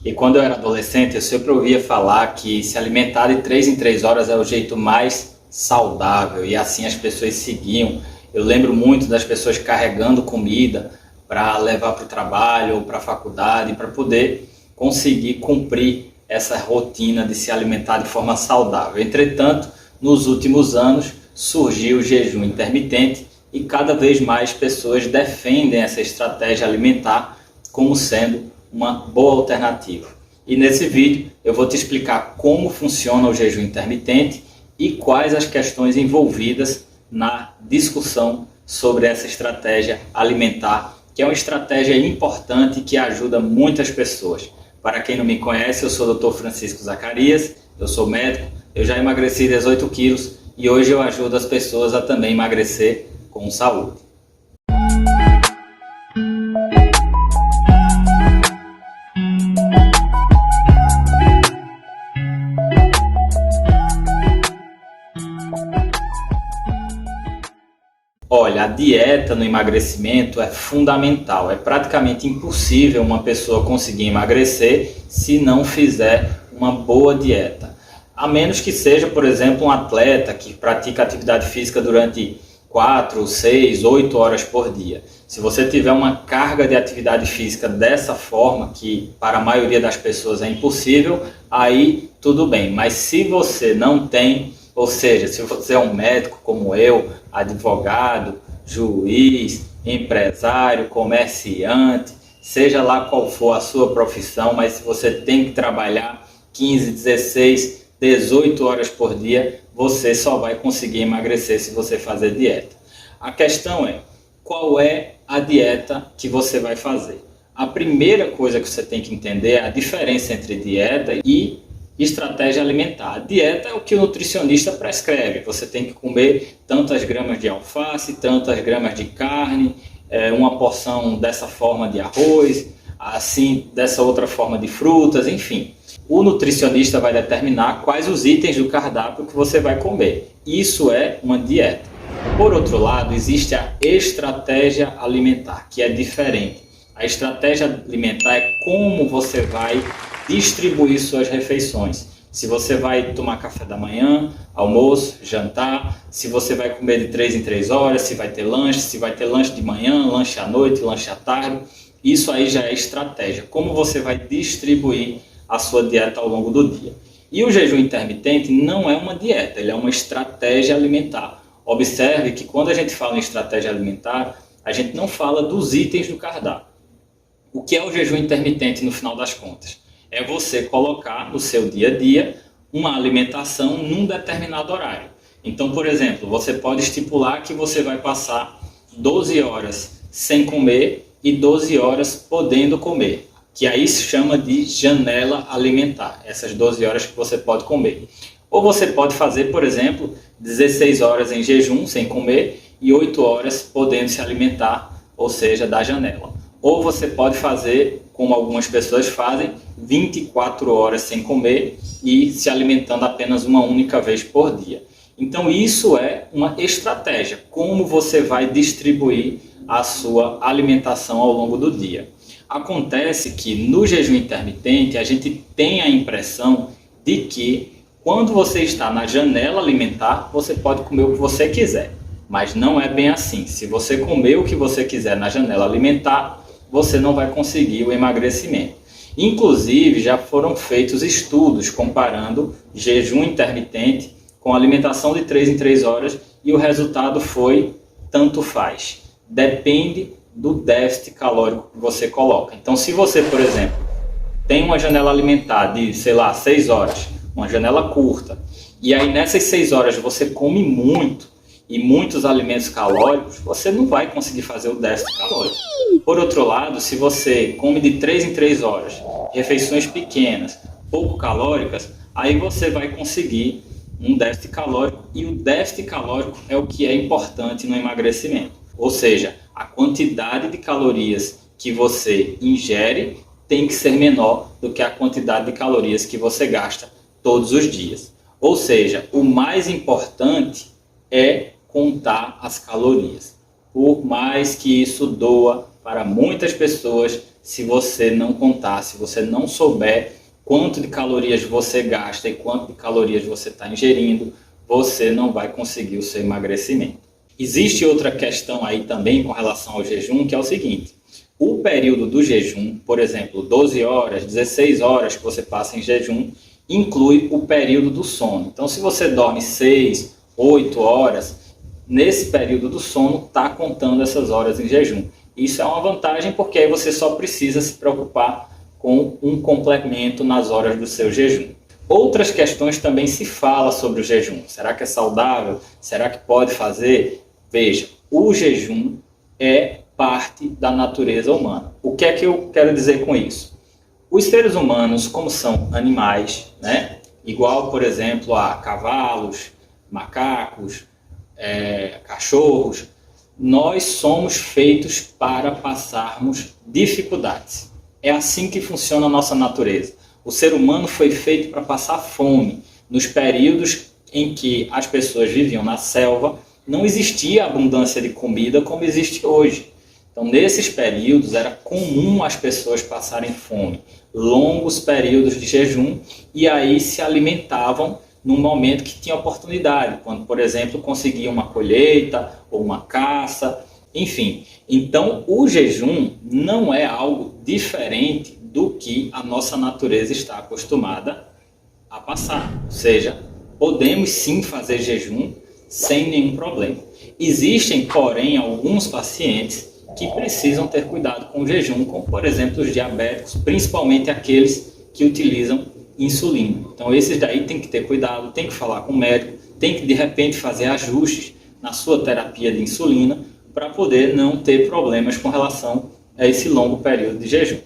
E quando eu era adolescente, eu sempre ouvia falar que se alimentar de 3 em 3 horas é o jeito mais saudável, e assim as pessoas seguiam. Eu lembro muito das pessoas carregando comida para levar para o trabalho ou para a faculdade, para poder conseguir cumprir essa rotina de se alimentar de forma saudável. Entretanto, nos últimos anos surgiu o jejum intermitente e cada vez mais pessoas defendem essa estratégia alimentar como sendo uma boa alternativa. E nesse vídeo eu vou te explicar como funciona o jejum intermitente e quais as questões envolvidas na discussão sobre essa estratégia alimentar, que é uma estratégia importante que ajuda muitas pessoas. Para quem não me conhece, eu sou o Dr. Francisco Zacarias, eu sou médico, eu já emagreci 18 quilos e hoje eu ajudo as pessoas a também emagrecer com saúde. Olha, a dieta no emagrecimento é fundamental. É praticamente impossível uma pessoa conseguir emagrecer se não fizer uma boa dieta. A menos que seja, por exemplo, um atleta que pratica atividade física durante 4, 6, 8 horas por dia. Se você tiver uma carga de atividade física dessa forma, que para a maioria das pessoas é impossível, aí tudo bem. Mas se você não tem, ou seja, se você é um médico como eu, advogado, juiz, empresário, comerciante, seja lá qual for a sua profissão, mas se você tem que trabalhar 15, 16, 18 horas por dia, você só vai conseguir emagrecer se você fazer dieta. A questão é, qual é a dieta que você vai fazer? A primeira coisa que você tem que entender é a diferença entre dieta e estratégia alimentar. A dieta é o que o nutricionista prescreve. Você tem que comer tantas gramas de alface, tantas gramas de carne, uma porção dessa forma de arroz, assim dessa outra forma de frutas, enfim. O nutricionista vai determinar quais os itens do cardápio que você vai comer. Isso é uma dieta. Por outro lado, existe a estratégia alimentar, que é diferente. A estratégia alimentar é como você vai distribuir suas refeições. Se você vai tomar café da manhã, almoço, jantar, se você vai comer de 3 em 3 horas, se vai ter lanche, se vai ter lanche de manhã, lanche à noite, lanche à tarde. Isso aí já é estratégia. Como você vai distribuir a sua dieta ao longo do dia. E o jejum intermitente não é uma dieta, ele é uma estratégia alimentar. Observe que quando a gente fala em estratégia alimentar, a gente não fala dos itens do cardápio. O que é o jejum intermitente no final das contas? É você colocar no seu dia a dia uma alimentação num determinado horário. Então, por exemplo, você pode estipular que você vai passar 12 horas sem comer e 12 horas podendo comer, que aí se chama de janela alimentar, essas 12 horas que você pode comer. Ou você pode fazer, por exemplo, 16 horas em jejum sem comer e 8 horas podendo se alimentar, ou seja, da janela. Ou você pode fazer, como algumas pessoas fazem, 24 horas sem comer e se alimentando apenas uma única vez por dia. Então isso é uma estratégia, como você vai distribuir a sua alimentação ao longo do dia. Acontece que no jejum intermitente a gente tem a impressão de que quando você está na janela alimentar, você pode comer o que você quiser. Mas não é bem assim. Se você comer o que você quiser na janela alimentar, você não vai conseguir o emagrecimento. Inclusive, já foram feitos estudos comparando jejum intermitente com alimentação de 3 em 3 horas e o resultado foi tanto faz. Depende do déficit calórico que você coloca. Então, se você, por exemplo, tem uma janela alimentar de, 6 horas, uma janela curta, e aí nessas 6 horas você come muito e muitos alimentos calóricos, você não vai conseguir fazer o déficit calórico. Por outro lado, se você come de 3 em 3 horas, refeições pequenas, pouco calóricas, aí você vai conseguir um déficit calórico, e o déficit calórico é o que é importante no emagrecimento. Ou seja, a quantidade de calorias que você ingere tem que ser menor do que a quantidade de calorias que você gasta todos os dias. Ou seja, o mais importante é contar as calorias. Por mais que isso doa para muitas pessoas, se você não contar, se você não souber quanto de calorias você gasta e quanto de calorias você está ingerindo, você não vai conseguir o seu emagrecimento. Existe outra questão aí também com relação ao jejum, que é o seguinte: o período do jejum, por exemplo, 12 horas, 16 horas que você passa em jejum, inclui o período do sono. Então, se você dorme 6, 8 horas, nesse período do sono está contando essas horas em jejum. Isso é uma vantagem porque aí você só precisa se preocupar com um complemento nas horas do seu jejum. Outras questões também se fala sobre o jejum. Será que é saudável? Será que pode fazer? Veja, o jejum é parte da natureza humana. O que é que eu quero dizer com isso? Os seres humanos, como são animais, né? Igual, por exemplo, a cavalos, macacos, cachorros, nós somos feitos para passarmos dificuldades. É assim que funciona a nossa natureza. O ser humano foi feito para passar fome. Nos períodos em que as pessoas viviam na selva, não existia abundância de comida como existe hoje. Então, nesses períodos, era comum as pessoas passarem fome. Longos períodos de jejum, e aí se alimentavam num momento que tinha oportunidade, quando, por exemplo, conseguiam uma colheita ou uma caça, enfim. Então, o jejum não é algo diferente do que a nossa natureza está acostumada a passar. Ou seja, podemos sim fazer jejum sem nenhum problema. Existem, porém, alguns pacientes que precisam ter cuidado com o jejum, como, por exemplo, os diabéticos, principalmente aqueles que utilizam insulina. Então, esses daí tem que ter cuidado, tem que falar com o médico, tem que, de repente, fazer ajustes na sua terapia de insulina para poder não ter problemas com relação a esse longo período de jejum.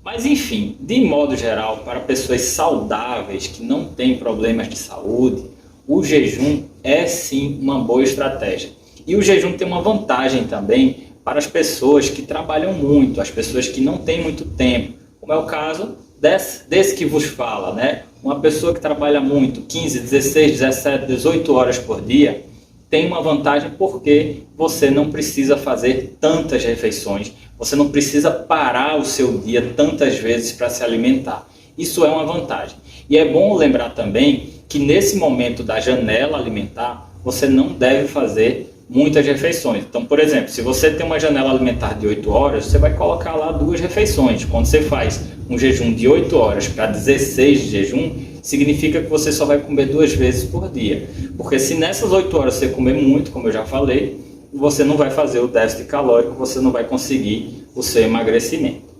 Mas, enfim, de modo geral, para pessoas saudáveis, que não têm problemas de saúde, o jejum é sim uma boa estratégia. E o jejum tem uma vantagem também para as pessoas que trabalham muito, as pessoas que não têm muito tempo, como é o caso desse que vos fala, né? Uma pessoa que trabalha muito, 15, 16, 17, 18 horas por dia, tem uma vantagem porque você não precisa fazer tantas refeições, você não precisa parar o seu dia tantas vezes para se alimentar. Isso é uma vantagem. E é bom lembrar também que nesse momento da janela alimentar, você não deve fazer muitas refeições. Então, por exemplo, se você tem uma janela alimentar de 8 horas, você vai colocar lá 2 refeições. Quando você faz um jejum de 8 horas para 16 de jejum, significa que você só vai comer 2 vezes por dia. Porque se nessas 8 horas você comer muito, como eu já falei, você não vai fazer o déficit calórico, você não vai conseguir o seu emagrecimento.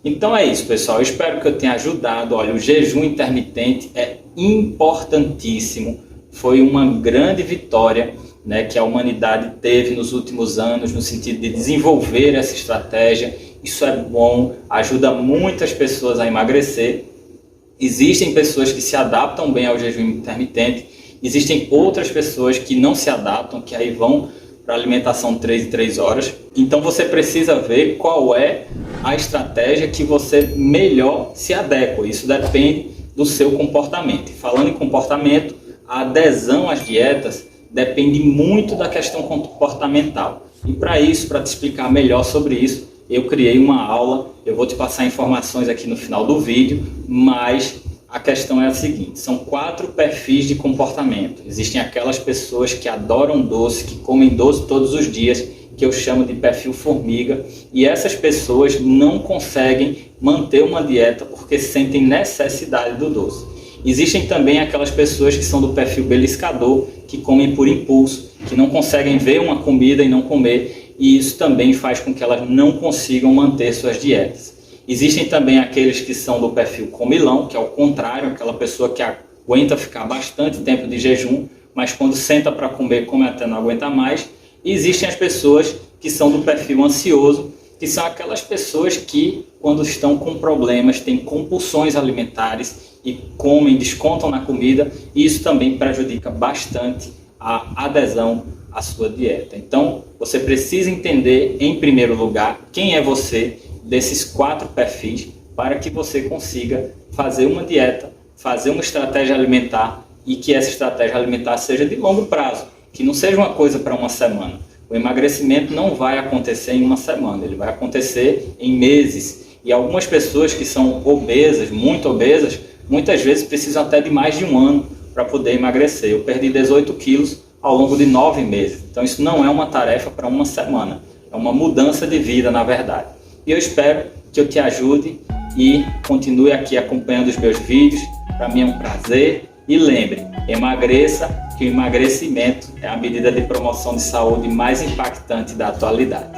Então é isso, pessoal. Eu espero que eu tenha ajudado. Olha, o jejum intermitente é importantíssimo. Foi uma grande vitória, né, que a humanidade teve nos últimos anos, no sentido de desenvolver essa estratégia. Isso é bom, ajuda muitas pessoas a emagrecer. Existem pessoas que se adaptam bem ao jejum intermitente, existem outras pessoas que não se adaptam, que aí vão para a alimentação 3 em 3 horas. Então você precisa ver qual é a estratégia que você melhor se adequa. Isso depende do seu comportamento. E falando em comportamento, a adesão às dietas depende muito da questão comportamental. E para isso, para te explicar melhor sobre isso, eu criei uma aula. Eu vou te passar informações aqui no final do vídeo, mas a questão é a seguinte: são 4 perfis de comportamento. Existem aquelas pessoas que adoram doce, que comem doce todos os dias, que eu chamo de perfil formiga, e essas pessoas não conseguem manter uma dieta porque sentem necessidade do doce. Existem também aquelas pessoas que são do perfil beliscador, que comem por impulso, que não conseguem ver uma comida e não comer, e isso também faz com que elas não consigam manter suas dietas. Existem também aqueles que são do perfil comilão, que é o contrário, aquela pessoa que aguenta ficar bastante tempo de jejum, mas quando senta para comer, come até não aguenta mais. E existem as pessoas que são do perfil ansioso, que são aquelas pessoas que, quando estão com problemas, têm compulsões alimentares e comem, descontam na comida, e isso também prejudica bastante a adesão à sua dieta. Então, você precisa entender, em primeiro lugar, quem é você desses 4 perfis, para que você consiga fazer uma dieta, fazer uma estratégia alimentar, e que essa estratégia alimentar seja de longo prazo, que não seja uma coisa para uma semana. O emagrecimento não vai acontecer em uma semana, ele vai acontecer em meses. E algumas pessoas que são obesas, muito obesas, muitas vezes precisam até de mais de um ano para poder emagrecer. Eu perdi 18 quilos ao longo de 9 meses. Então isso não é uma tarefa para uma semana, é uma mudança de vida, na verdade. E eu espero que eu te ajude e continue aqui acompanhando os meus vídeos. Para mim é um prazer. E lembre, emagreça, que o emagrecimento é a medida de promoção de saúde mais impactante da atualidade.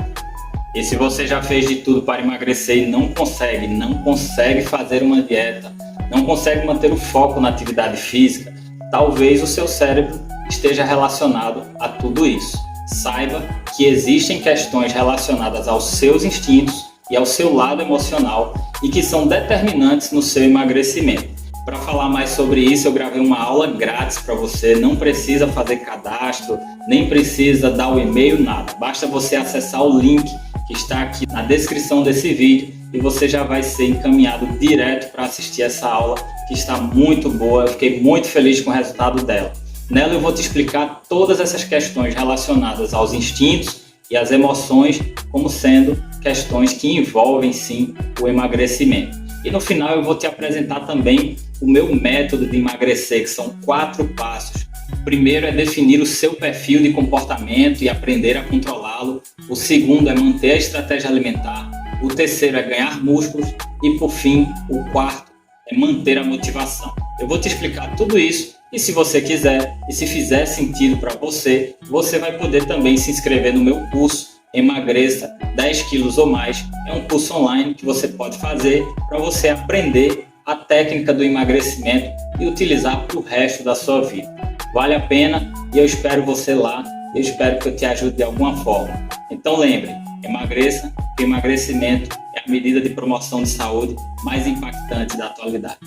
E se você já fez de tudo para emagrecer e não consegue fazer uma dieta, não consegue manter o foco na atividade física, talvez o seu cérebro esteja relacionado a tudo isso. Saiba que existem questões relacionadas aos seus instintos e ao seu lado emocional e que são determinantes no seu emagrecimento. Para falar mais sobre isso, eu gravei uma aula grátis para você, não precisa fazer cadastro, nem precisa dar o e-mail, nada. Basta você acessar o link que está aqui na descrição desse vídeo e você já vai ser encaminhado direto para assistir essa aula, que está muito boa. Eu fiquei muito feliz com o resultado dela. Nela eu vou te explicar todas essas questões relacionadas aos instintos e às emoções como sendo questões que envolvem sim o emagrecimento. E no final eu vou te apresentar também o meu método de emagrecer, que são 4 passos. O primeiro é definir o seu perfil de comportamento e aprender a controlá-lo. O segundo é manter a estratégia alimentar. O terceiro é ganhar músculos. E por fim, o quarto é manter a motivação. Eu vou te explicar tudo isso e se você quiser e se fizer sentido para você, você vai poder também se inscrever no meu curso Emagreça 10 quilos ou mais. É um curso online que você pode fazer para você aprender a técnica do emagrecimento e utilizar para o resto da sua vida. Vale a pena e eu espero você lá. Eu espero que eu te ajude de alguma forma. Então lembre, emagreça, que o emagrecimento é a medida de promoção de saúde mais impactante da atualidade.